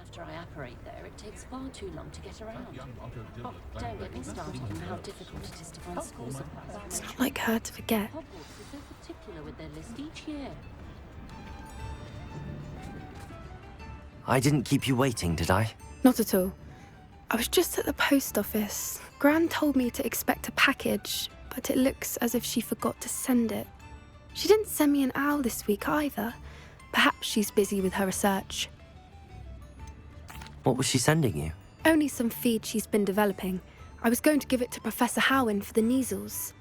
After I apparate there, it takes far too long to get around. Oh, don't get me started on how difficult it is to find school supplies. It's not like her to forget. Hogwarts is so particular with their list each year. I didn't keep you waiting, did I? Not at all. I was just at the post office. Gran told me to expect a package, but it looks as if she forgot to send it. She didn't send me an owl this week either. Perhaps she's busy with her research. What was she sending you? Only some feed she's been developing. I was going to give it to Professor Howin for the measles.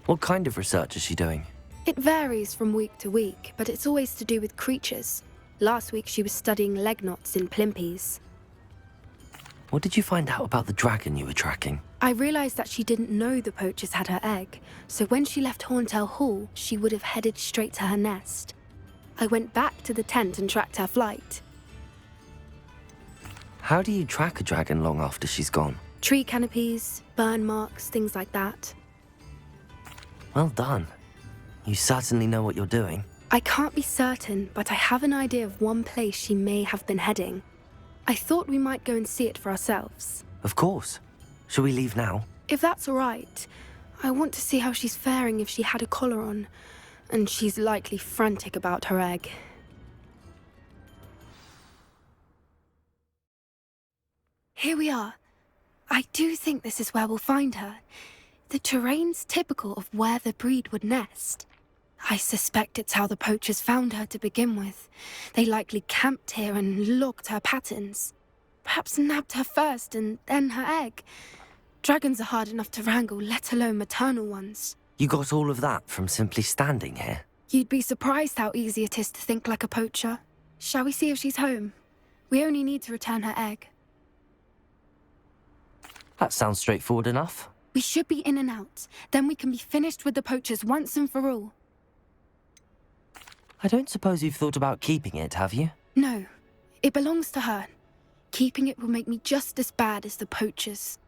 What kind of research is she doing? It varies from week to week, but it's always to do with creatures. Last week she was studying leg knots in plimpies. What did you find out about the dragon you were tracking? I realised that she didn't know the poachers had her egg, so when she left Horntail Hall, she would have headed straight to her nest. I went back to the tent and tracked her flight. How do you track a dragon long after she's gone? Tree canopies, burn marks, things like that. Well done. You certainly know what you're doing. I can't be certain, but I have an idea of one place she may have been heading. I thought we might go and see it for ourselves. Of course. Shall we leave now? If that's all right. I want to see how she's faring if she had a collar on. And she's likely frantic about her egg. Here we are. I do think this is where we'll find her. The terrain's typical of where the breed would nest. I suspect it's how the poachers found her to begin with. They likely camped here and logged her patterns. Perhaps nabbed her first and then her egg. Dragons are hard enough to wrangle, let alone maternal ones. You got all of that from simply standing here? You'd be surprised how easy it is to think like a poacher. Shall we see if she's home? We only need to return her egg. That sounds straightforward enough. We should be in and out. Then we can be finished with the poachers once and for all. I don't suppose you've thought about keeping it, have you? No. It belongs to her. Keeping it will make me just as bad as the poachers.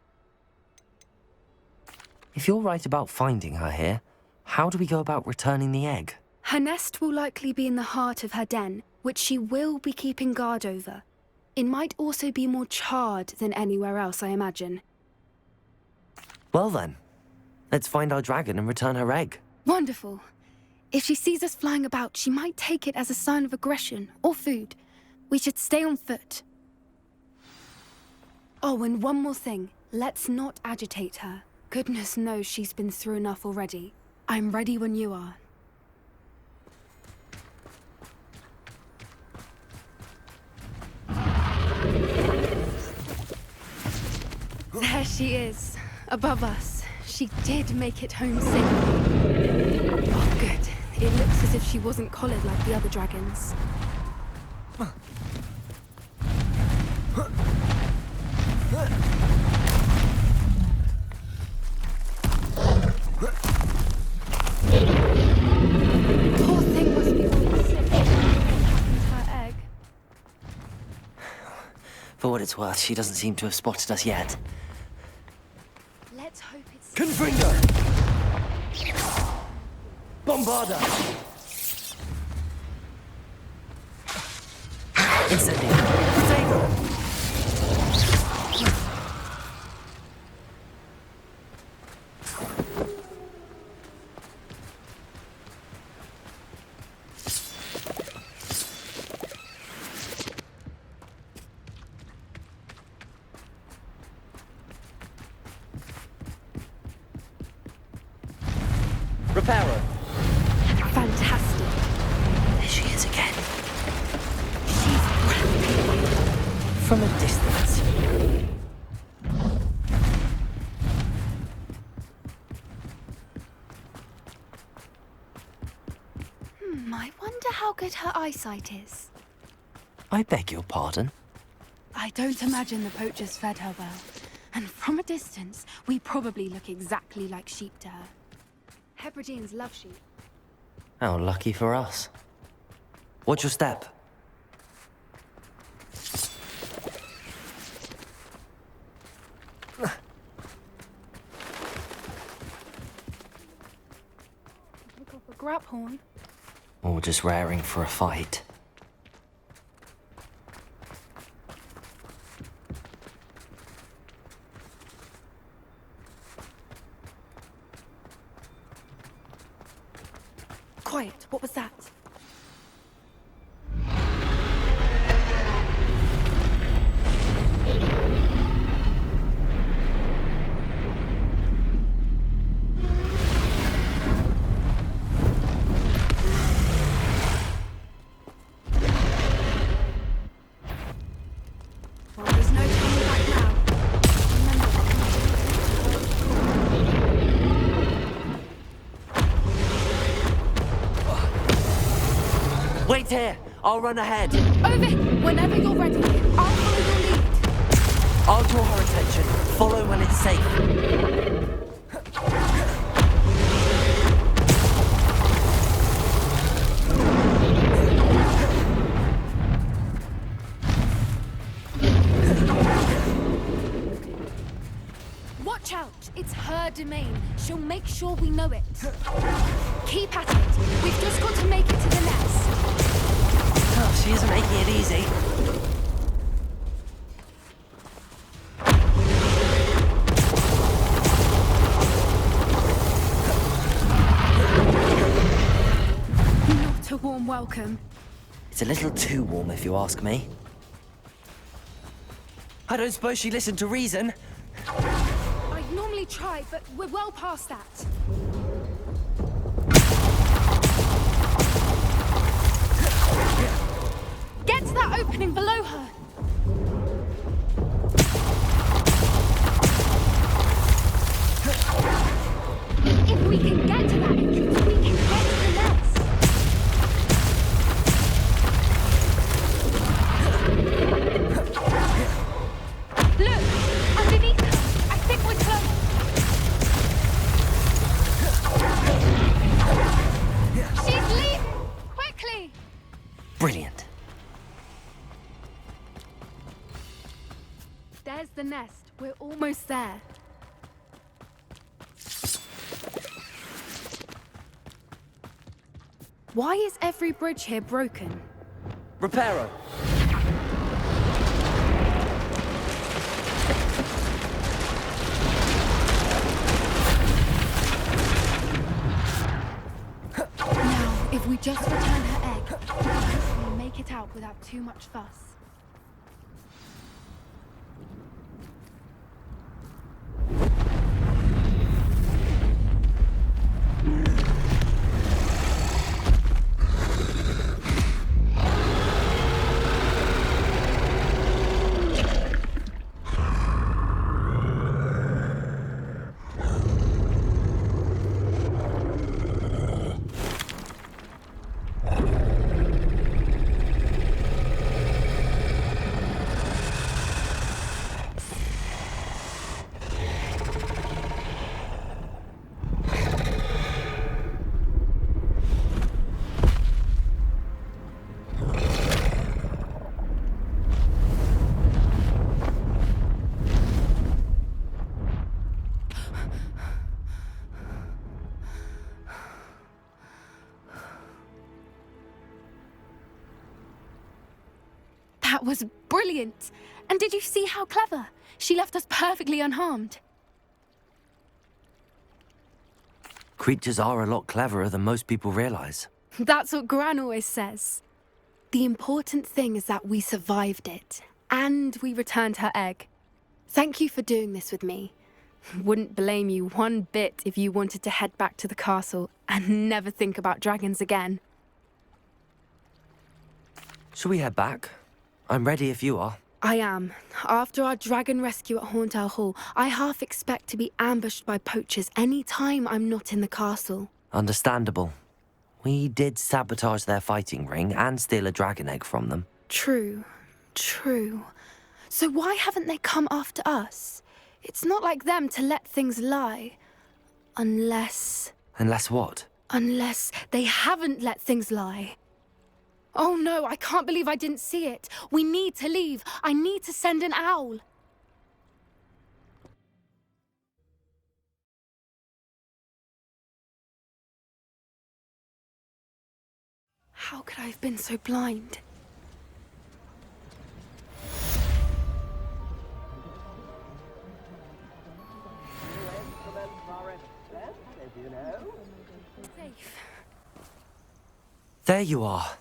If you're right about finding her here, how do we go about returning the egg? Her nest will likely be in the heart of her den, which she will be keeping guard over. It might also be more charred than anywhere else, I imagine. Well then, let's find our dragon and return her egg. Wonderful. If she sees us flying about, she might take it as a sign of aggression or food. We should stay on foot. Oh, and one more thing. Let's not agitate her. Goodness knows she's been through enough already. I'm ready when you are. There she is, above us. She did make it home safely. Oh, good. It looks as if she wasn't collared like the other dragons. Poor thing must be really sick. Her egg. For what it's worth, she doesn't seem to have spotted us yet. Let's hope it's... Confringo! Bombarda! Incendio! Stego! Reparo! Fantastic. There she is again. She's breathtaking. From a distance. I wonder how good her eyesight is. I beg your pardon? I don't imagine the poachers fed her well. And from a distance, we probably look exactly like sheep to her. Hebrideans love sheep. How lucky for us. Watch your step. Pick up a grab horn. Or just raring for a fight. was that? Well, there's no turning back now. Wait here! I'll run ahead. Over! Whenever you're ready, I'll follow your lead. I'll draw her attention. Follow when it's safe. Watch out! It's her domain. She'll make sure we know it. Keep at it. We've just got to make it to the nest. Oh, she isn't making it easy. Not a warm welcome. It's a little too warm, if you ask me. I don't suppose she listened to reason. I'd normally try, but we're well past that. Get to that opening below her. If we can get to that entrance, we can get to the nest. Look! Underneath her! I think we're close! She's leaving! Quickly! Brilliant. There's the nest. We're almost there. Why is every bridge here broken? Reparo. Now, if we just return her egg, we can hopefully make it out without too much fuss. That was brilliant! And did you see how clever? She left us perfectly unharmed. Creatures are a lot cleverer than most people realize. That's what Gran always says. The important thing is that we survived it, and we returned her egg. Thank you for doing this with me. Wouldn't blame you one bit if you wanted to head back to the castle and never think about dragons again. Shall we head back? I'm ready if you are. I am. After our dragon rescue at Hauntel Hall, I half expect to be ambushed by poachers any time I'm not in the castle. Understandable. We did sabotage their fighting ring and steal a dragon egg from them. True. So why haven't they come after us? It's not like them to let things lie. Unless what? Unless they haven't let things lie. Oh no, I can't believe I didn't see it. We need to leave. I need to send an owl. How could I have been so blind? Safe. There you are.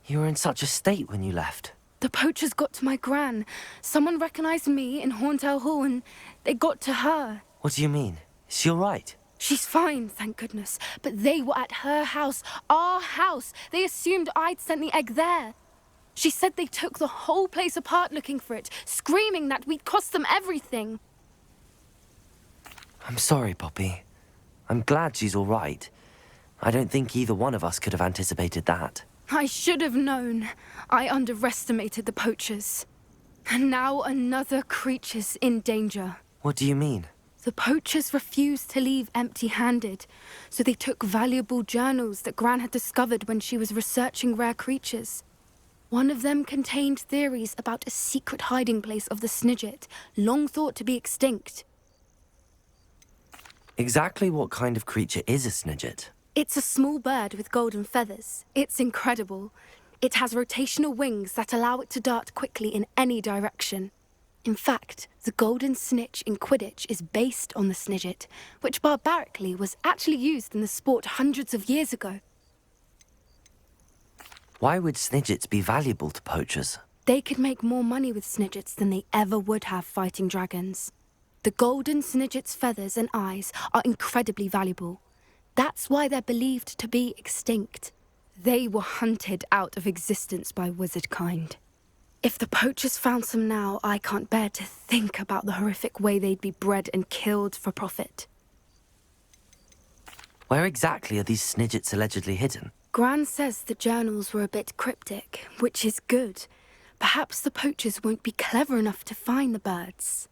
You were in such a state when you left. The poachers got to my gran. Someone recognized me in Horntail Hall and they got to her. What do you mean? Is she all right? She's fine, thank goodness. But they were at her house, our house. They assumed I'd sent the egg there. She said they took the whole place apart looking for it, screaming that we'd cost them everything. I'm sorry, Poppy. I'm glad she's all right. I don't think either one of us could have anticipated that. I should have known. I underestimated the poachers. And now another creature's in danger. What do you mean? The poachers refused to leave empty-handed, so they took valuable journals that Gran had discovered when she was researching rare creatures. One of them contained theories about a secret hiding place of the Snidget, long thought to be extinct. Exactly what kind of creature is a Snidget? It's a small bird with golden feathers. It's incredible. It has rotational wings that allow it to dart quickly in any direction. In fact, the golden snitch in Quidditch is based on the Snidget, which barbarically was actually used in the sport hundreds of years ago. Why would Snidgets be valuable to poachers? They could make more money with Snidgets than they ever would have fighting dragons. The golden Snidget's feathers and eyes are incredibly valuable. That's why they're believed to be extinct. They were hunted out of existence by wizard kind. If the poachers found some now, I can't bear to think about the horrific way they'd be bred and killed for profit. Where exactly are these Snidgets allegedly hidden? Gran says the journals were a bit cryptic, which is good. Perhaps the poachers won't be clever enough to find the birds.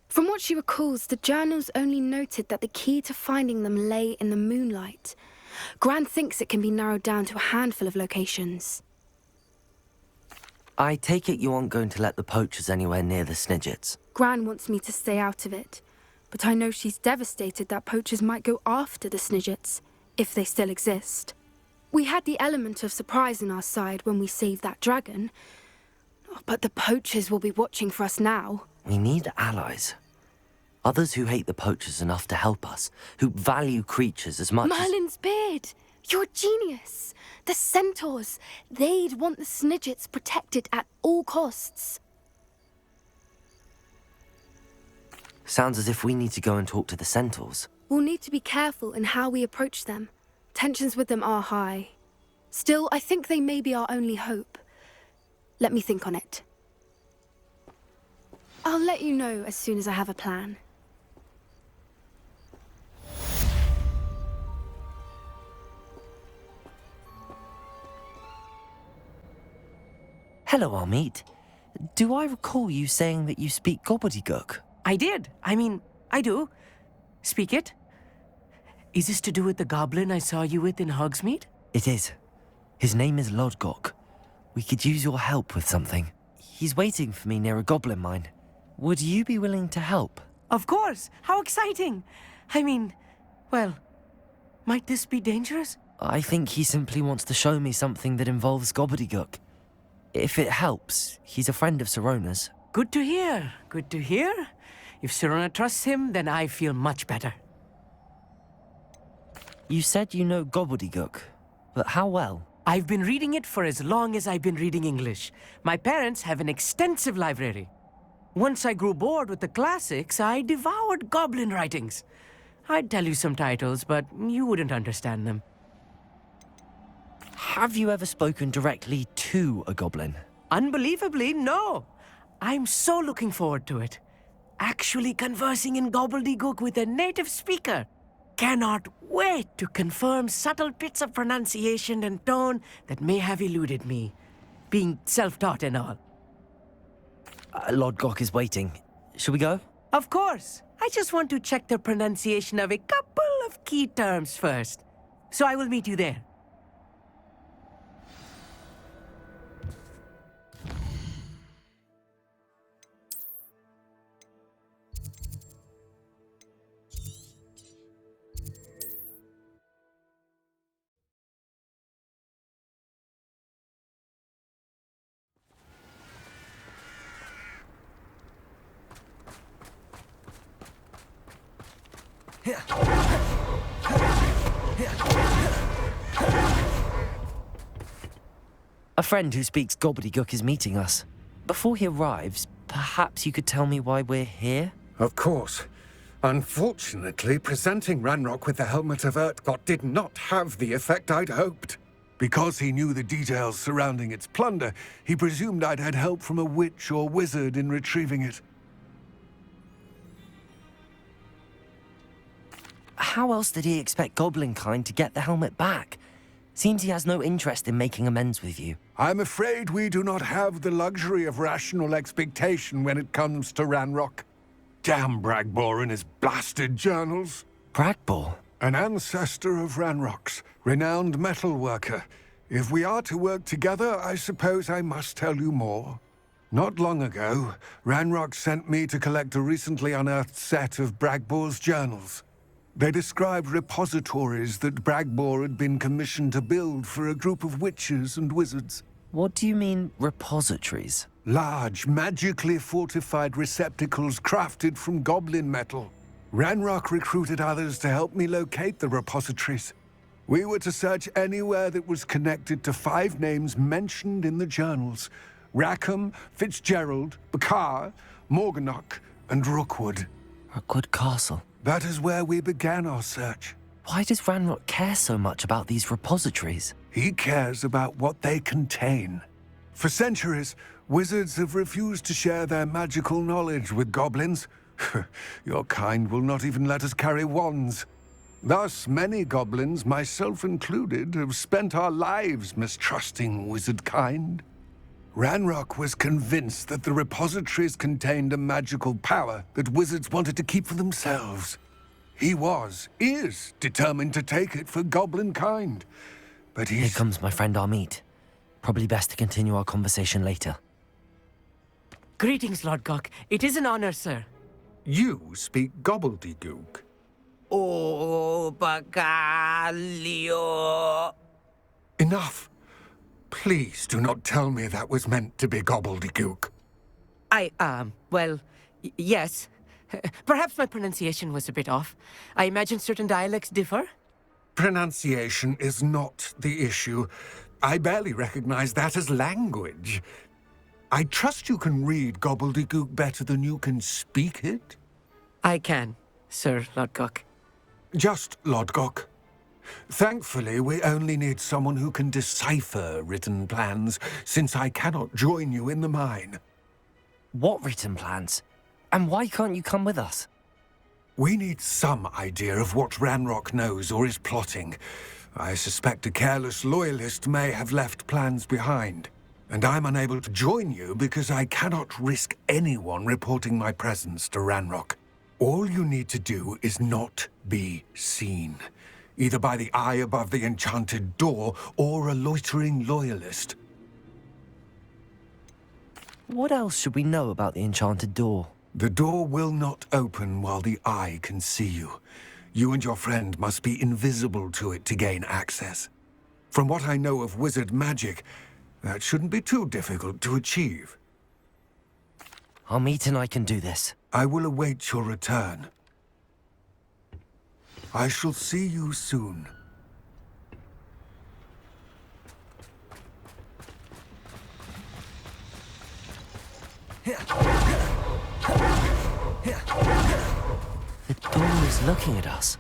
From what she recalls, the journals only noted that the key to finding them lay in the moonlight. Gran thinks it can be narrowed down to a handful of locations. I take it you aren't going to let the poachers anywhere near the Snidgets. Gran wants me to stay out of it, but I know she's devastated that poachers might go after the Snidgets, if they still exist. We had the element of surprise on our side when we saved that dragon, but the poachers will be watching for us now. We need allies. Others who hate the poachers enough to help us, who value creatures as much Merlin's beard! You're a genius! The centaurs! They'd want the Snidgets protected at all costs. Sounds as if we need to go and talk to the centaurs. We'll need to be careful in how we approach them. Tensions with them are high. Still, I think they may be our only hope. Let me think on it. I'll let you know as soon as I have a plan. Hello, Amit. Do I recall you saying that you speak gobbledygook? I did. I do. Speak it. Is this to do with the goblin I saw you with in Hogsmeade? It is. His name is Lodgok. We could use your help with something. He's waiting for me near a goblin mine. Would you be willing to help? Of course. How exciting. Well, might this be dangerous? I think he simply wants to show me something that involves gobbledygook. If it helps, he's a friend of Sirona's. Good to hear. Good to hear. If Sirona trusts him, then I feel much better. You said you know gobbledygook, but how well? I've been reading it for as long as I've been reading English. My parents have an extensive library. Once I grew bored with the classics, I devoured goblin writings. I'd tell you some titles, but you wouldn't understand them. Have you ever spoken directly to a goblin? Unbelievably, no. I'm so looking forward to it. Actually conversing in gobbledygook with a native speaker. Cannot wait to confirm subtle bits of pronunciation and tone that may have eluded me, being self-taught and all. Lodgok is waiting. Shall we go? Of course. I just want to check the pronunciation of a couple of key terms first. So I will meet you there. A friend who speaks gobbledygook is meeting us. Before he arrives, perhaps you could tell me why we're here? Of course. Unfortunately, presenting Ranrock with the Helmet of Urtkot did not have the effect I'd hoped. Because he knew the details surrounding its plunder, he presumed I'd had help from a witch or wizard in retrieving it. How else did he expect Goblinkind to get the helmet back? Seems he has no interest in making amends with you. I'm afraid we do not have the luxury of rational expectation when it comes to Ranrock. Damn Bragbor and his blasted journals. Bragbor? An ancestor of Ranrock's, renowned metal worker. If we are to work together, I suppose I must tell you more. Not long ago, Ranrock sent me to collect a recently unearthed set of Bragbor's journals. They described repositories that Bragbor had been commissioned to build for a group of witches and wizards. What do you mean, repositories? Large, magically fortified receptacles crafted from goblin metal. Ranrock recruited others to help me locate the repositories. We were to search anywhere that was connected to 5 names mentioned in the journals: Rackham, Fitzgerald, Bakar, Morganach, and Rookwood. Rookwood Castle. That is where we began our search. Why does Ranrock care so much about these repositories? He cares about what they contain. For centuries, wizards have refused to share their magical knowledge with goblins. Your kind will not even let us carry wands. Thus, many goblins, myself included, have spent our lives mistrusting wizard kind. Ranrock was convinced that the repositories contained a magical power that wizards wanted to keep for themselves. He is determined to take it for goblin kind. But Here comes my friend Amit. Probably best to continue our conversation later. Greetings, Lord Gok. It is an honor, sir. You speak gobbledygook. Oh, Bagalio. Enough. Please do not tell me that was meant to be gobbledygook. Yes. Perhaps my pronunciation was a bit off. I imagine certain dialects differ. Pronunciation is not the issue. I barely recognize that as language. I trust you can read gobbledygook better than you can speak it? I can, Sir Lord Gok. Just Lord Gok. Thankfully, we only need someone who can decipher written plans, since I cannot join you in the mine. What written plans? And why can't you come with us? We need some idea of what Ranrock knows or is plotting. I suspect a careless loyalist may have left plans behind. And I'm unable to join you because I cannot risk anyone reporting my presence to Ranrock. All you need to do is not be seen, either by the eye above the enchanted door or a loitering loyalist. What else should we know about the enchanted door? The door will not open while the eye can see you. You and your friend must be invisible to it to gain access. From what I know of wizard magic, that shouldn't be too difficult to achieve. Amit and I can do this. I will await your return. I shall see you soon. The door is looking at us.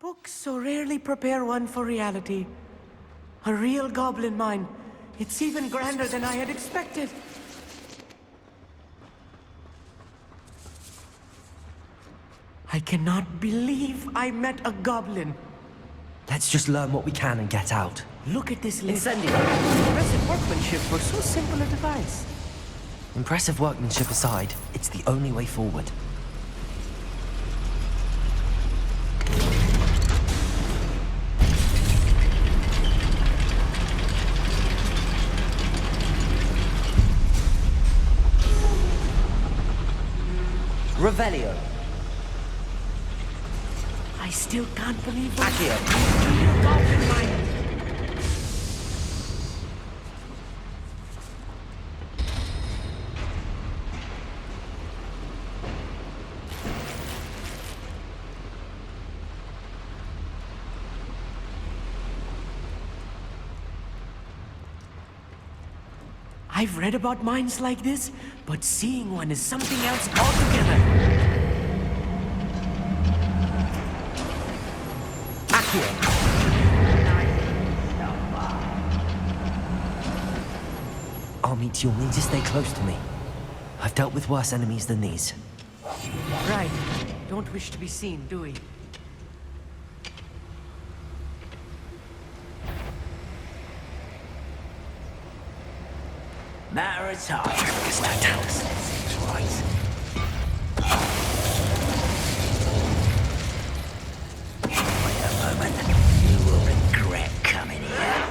Books so rarely prepare one for reality. A real goblin mine. It's even grander than I had expected. I cannot believe I met a goblin. Let's just learn what we can and get out. Look at this list. Incendio! Impressive workmanship for so simple a device. Impressive workmanship aside, it's the only way forward. Revelio. I still can't believe it. Accio. Goblin mind. I've read about minds like this, but seeing one is something else altogether. Accio. Amit, you'll need to stay close to me. I've dealt with worse enemies than these. Right. Don't wish to be seen, do we? Matter of time. It's no doubt. Seems right. Wait a moment. You will regret coming here.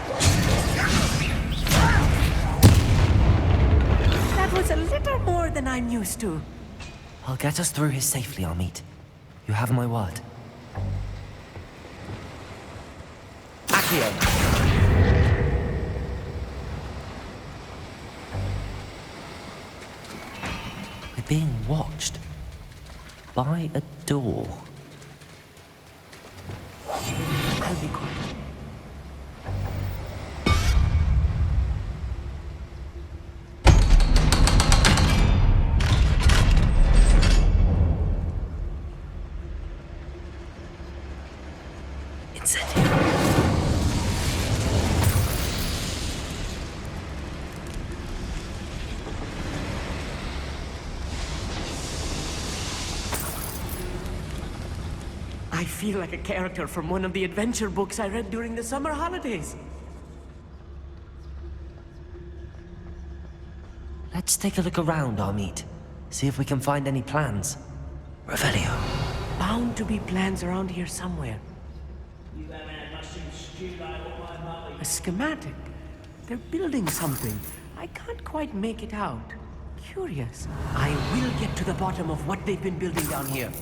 That was a little more than I'm used to. I'll get us through here safely, Amit. You have my word. Accio. We're being watched. By a door. I'll be quiet. Incendio. I feel like a character from one of the adventure books I read during the summer holidays. Let's take a look around, Amit. See if we can find any plans. Revelio. Bound to be plans around here somewhere. A schematic. They're building something. I can't quite make it out. Curious. I will get to the bottom of what they've been building down here.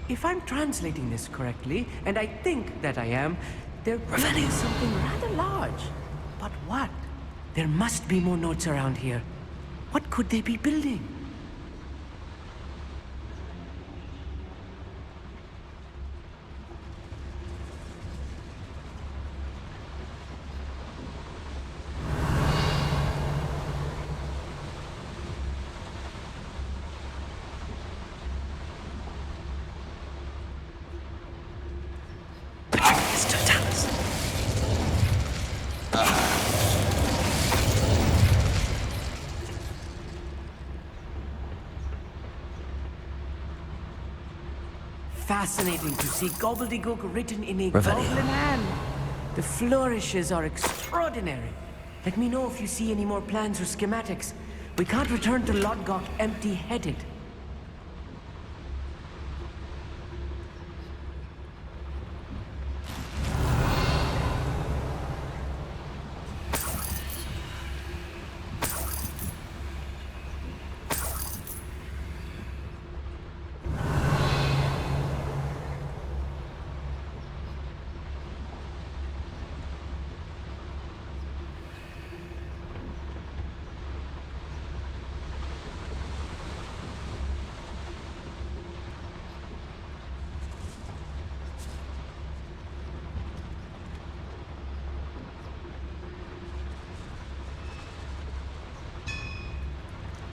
If I'm translating this correctly, and I think that I am, they're building something rather large. But what? There must be more notes around here. What could they be building? Fascinating to see gobbledygook written in a Revelio. goblin hand. The flourishes are extraordinary. Let me know if you see any more plans or schematics. We can't return to Lodgok empty-headed.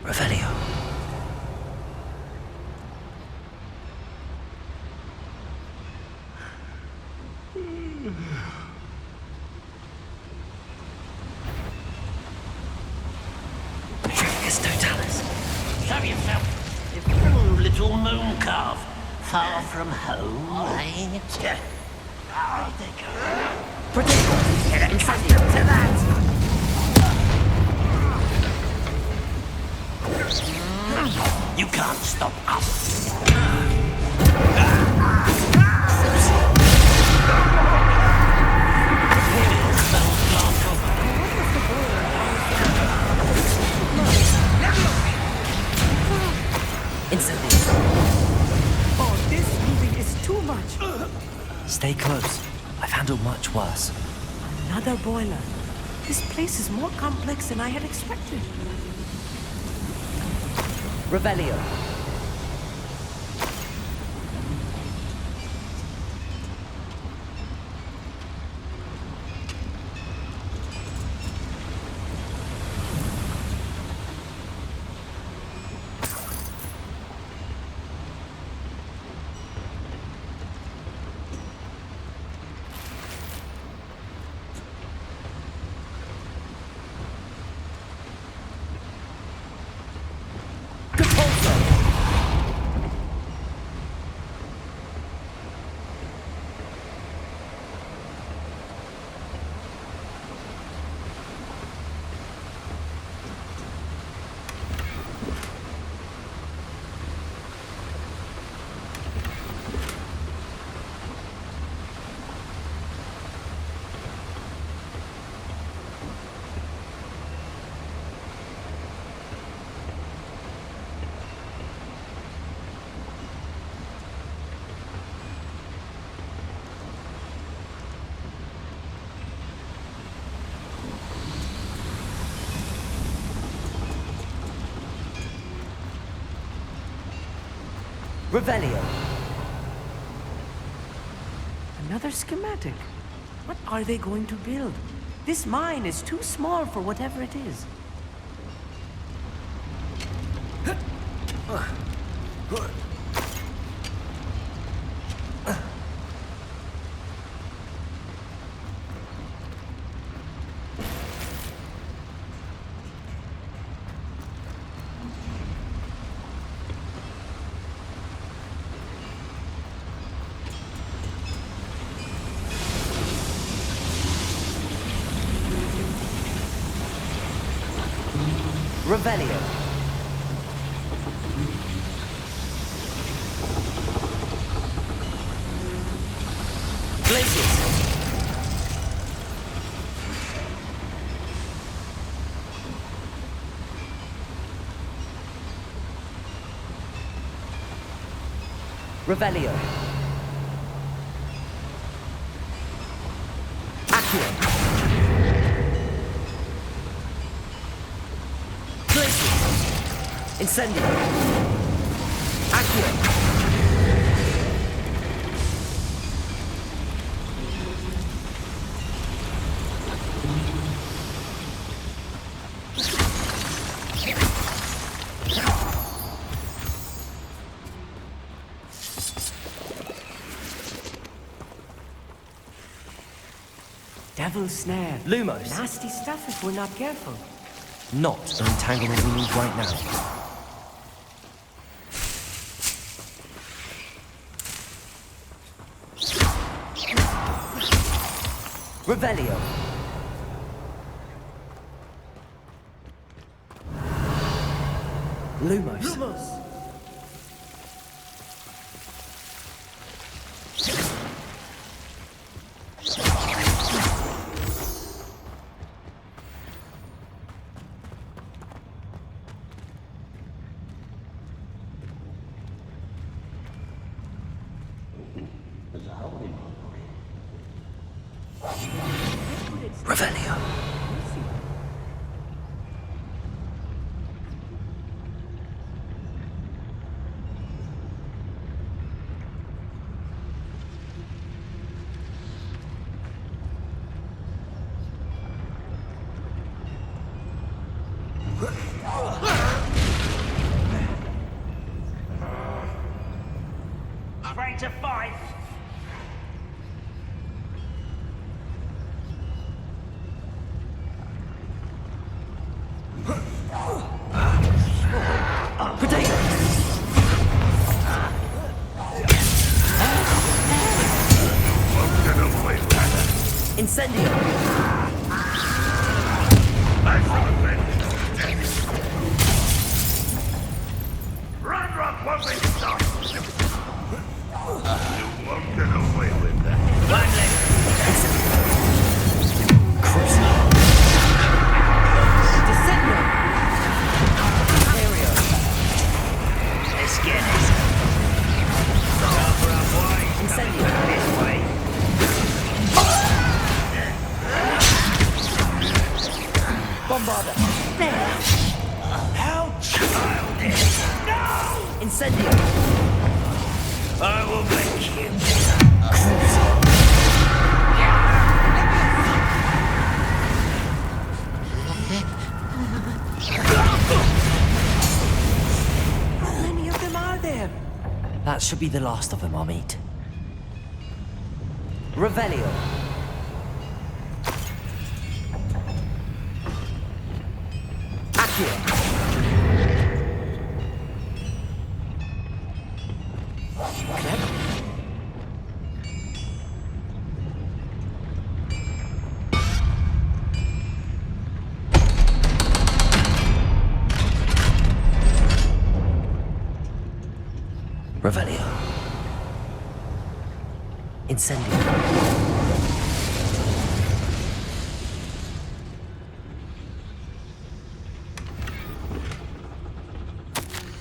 Revelio. Trigus totalis. Show yourself, you cruel little moon calf. Far from home, eh? I'll take her. Get accustomed to that! You can't stop us. Oh, this moving is too much. Stay close. I've handled much worse. Another boiler. This place is more complex than I had expected. Revelio. Revelio. Another schematic. What are they going to build? This mine is too small for whatever it is. Revelio. Blazes. Revelio. Accio. Incendio. Accio. Devil's snare. Lumos. Nasty stuff if we're not careful. Not the entanglement we need right now. Revelio. Lumos. Lumos. Revelio. Ready to fight! Incendio! Ranrock won't be stopped! You won't get away with that. One leg! Descendo! Imperio! Esquines! Over and wide! Incendio! This way! Bombarda! How childish! No! Incendio! I will make you. How many of them are there? That should be the last of them, Amit. Revelio! Accio! Revelio. Incendio.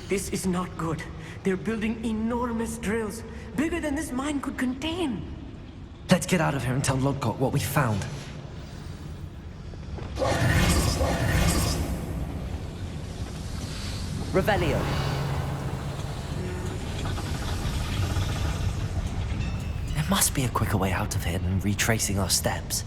This is not good. They're building enormous drills, bigger than this mine could contain. Let's get out of here and tell Lodgok what we found. Revelio! There must be a quicker way out of here than retracing our steps.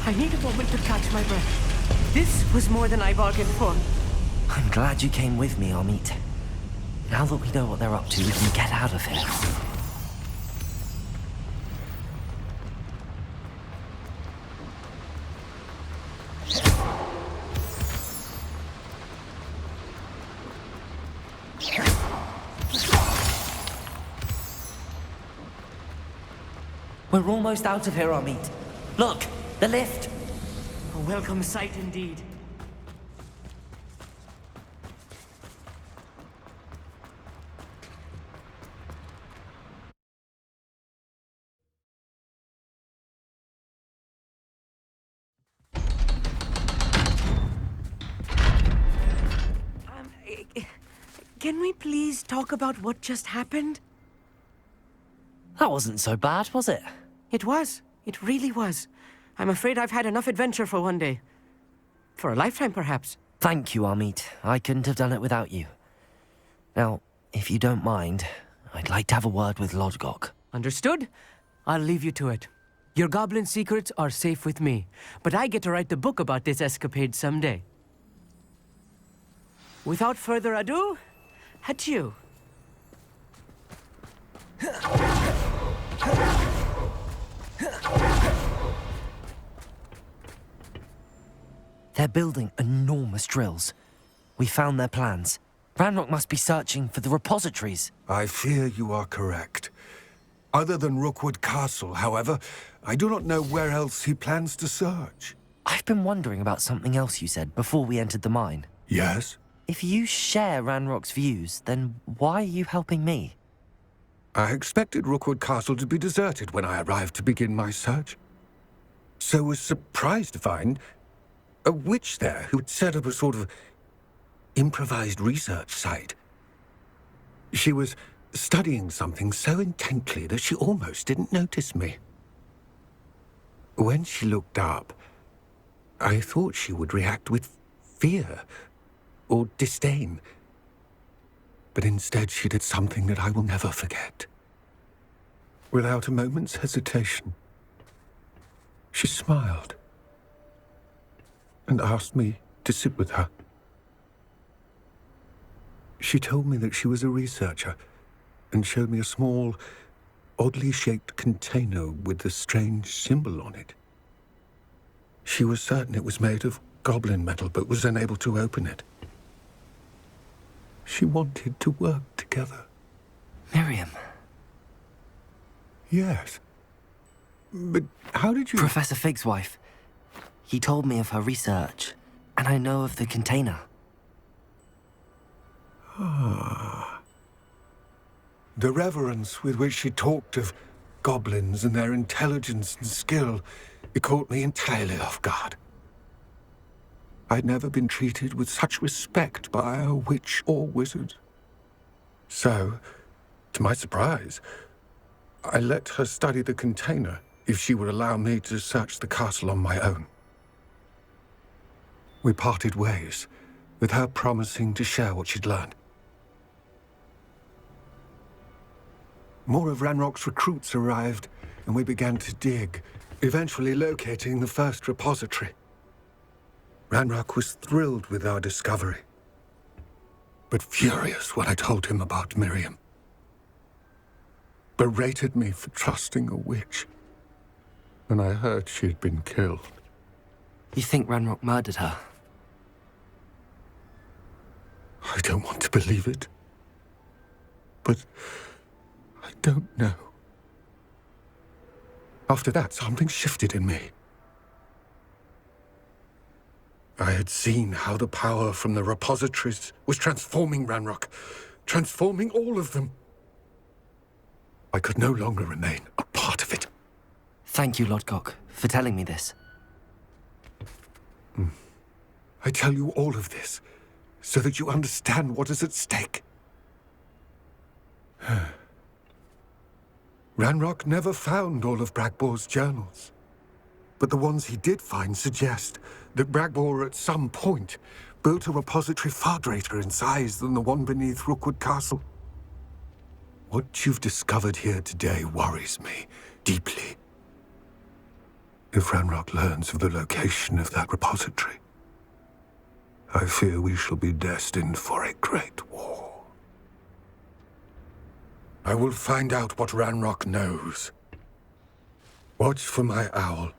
I need a moment to catch my breath. This was more than I bargained for. I'm glad you came with me, Amit. Now that we know what they're up to, we can get out of here. We're almost out of here, Amit. Look, the lift. A welcome sight indeed. Can we please talk about what just happened? That wasn't so bad, was it? It was. It really was. I'm afraid I've had enough adventure for one day. For a lifetime, perhaps. Thank you, Amit. I couldn't have done it without you. Now, if you don't mind, I'd like to have a word with Lodgok. Understood? I'll leave you to it. Your goblin secrets are safe with me, but I get to write the book about this escapade someday. Without further ado, adieu. They're building enormous drills. We found their plans. Ranrock must be searching for the repositories. I fear you are correct. Other than Rookwood Castle, however, I do not know where else he plans to search. I've been wondering about something else you said before we entered the mine. Yes? If you share Ranrock's views, then why are you helping me? I expected Rookwood Castle to be deserted when I arrived to begin my search. So was surprised to find a witch there who had set up a sort of improvised research site. She was studying something so intently that she almost didn't notice me. When she looked up, I thought she would react with fear or disdain. But instead she did something that I will never forget. Without a moment's hesitation, she smiled and asked me to sit with her. She told me that she was a researcher and showed me a small, oddly shaped container with a strange symbol on it. She was certain it was made of goblin metal, but was unable to open it. She wanted to work together. Miriam. Yes. But how did you... Professor Fig's wife. He told me of her research, and I know of the container. Ah. The reverence with which she talked of goblins and their intelligence and skill, it caught me entirely off guard. I'd never been treated with such respect by a witch or wizard. So, to my surprise, I let her study the container if she would allow me to search the castle on my own. We parted ways, with her promising to share what she'd learned. More of Ranrock's recruits arrived, and we began to dig, eventually locating the first repository. Ranrock was thrilled with our discovery, but furious when I told him about Miriam. Berated me for trusting a witch, and I heard she had been killed. You think Ranrock murdered her? I don't want to believe it, but I don't know. After that, something shifted in me. I had seen how the power from the repositories was transforming Ranrock, transforming all of them. I could no longer remain a part of it. Thank you, Lodgok, for telling me this. I tell you all of this so that you understand what is at stake. Ranrock never found all of Bragbor's journals, but the ones he did find suggest that Bragbor at some point built a repository far greater in size than the one beneath Rookwood Castle. What you've discovered here today worries me deeply. If Ranrock learns of the location of that repository, I fear we shall be destined for a great war. I will find out what Ranrock knows. Watch for my owl